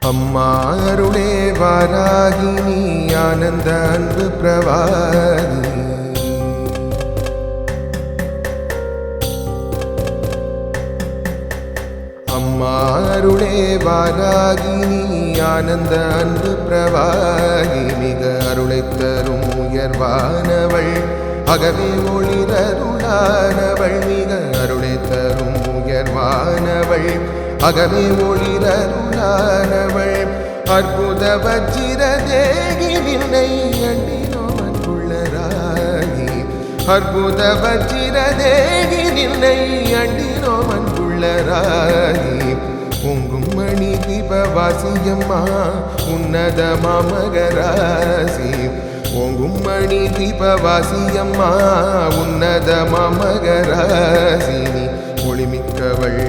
அம்மா அருளே வாராகினி ஆனந்த அன்பு பிரவாகி. அம்மா அருளே வாராகினி ஆனந்த அன்பு பிரவாகி. மிக அருளை தரும் உயர்வானவள் அகவே ஒளிரருளானவள். மிக அருளை தரும் உயர்வானவள் அகவே ஒளிரருளானவள். அற்புத வஜ்ர தேகி நின்னை அண்டினோம் அன்புள்ளராகி. அற்புத வஜ்ர தேகி நின்னை அண்டினோம் அன்புள்ளராகி. பொங்கும் மணி தீபவாசியம்மா உன்னத மாமகராசி. பொங்கும் மணி தீபவாசியம்மா உன்னத மாமகராசி. ஒளிமிக்கவள்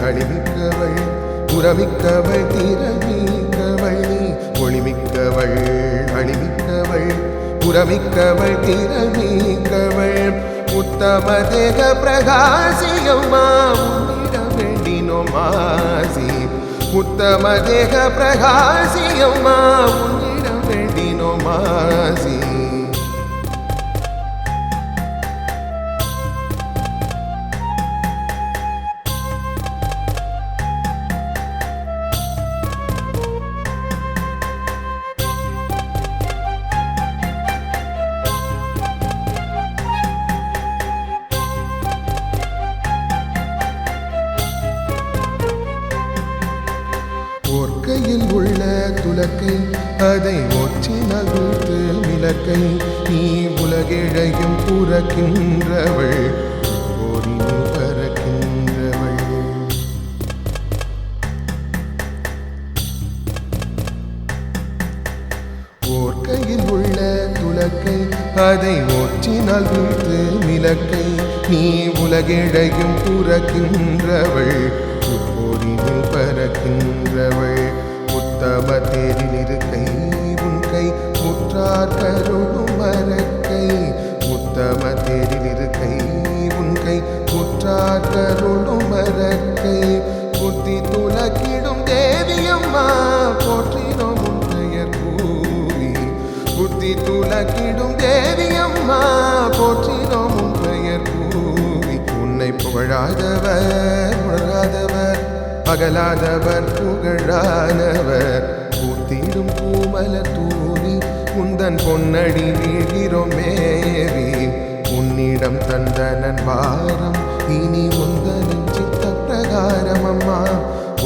அழிமிக்கவள் புறமிக்கவள் திறமிக்கவள். ஒளிமிக்கவள் அழிமிக்கவள் புறமிக்கவள் திறமிக்கவள். உத்தம தேக பிரகாசியம்மா உன்னிடம் வேண்டினோம் ஆசி. உத்தம தேக பிரகாசியம்மா உன்னிடம் வேண்டினோம் ஆசி. ஓர்க்கையில் உள்ள துலக்கை அதை ஒற்றினால் வீட்டு விளக்கை. நீ உலகிழையும் புறக்கின்றவள் ஓரினில் பறக்கின்றவள். ஓர்க்கையில் உள்ள துலக்கை அதை ஒற்றினால் வீட்டு விளக்கை. நீ உலகிழையும் புறக்கின்றவள் ஓரினில் பறக்கின்றவள். உத்தம தேரில் இருக்கை உன் கை முற்றார் கருளும் மரக்கை. உத்தம தேரில் இருக்கை உன் கை முற்றார் கருளும் மரக்கை. புத்தி துலக்கிடும் தேவியம்மா போற்றினோம் உன் பெயர் கூவி. புத்தி துலக்கிடும் தேவியம்மா போற்றினோம் உன் பெயர் கூவி. உன்னை புகழாதவர் உணராதவர் அகலாதவர் புகழானவர். பூத்திடும் பூமல தூவி உந்தன் பொன்னடி வீழ்கிறோம் மேவி. உன்னிடம் தந்தனன் வாரம் இனி உந்தனின் சித்த பிரகாரம். அம்மா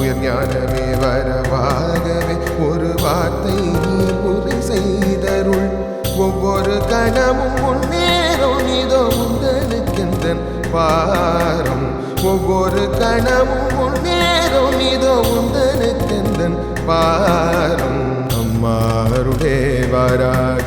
உயர் ஞானமே வரவாகவே ஒரு வார்த்தை நீ உரை செய்தருள். ஒவ்வொரு கணமும் முன்னேறும் இதோ உந்தனுக்கெந்தன் பாரம். ஒவ்வொரு கணமும் முன்னேறும் இதோ உந்தனுக்கெந்தன் பாரம். அம்மா அருளே வாராகி.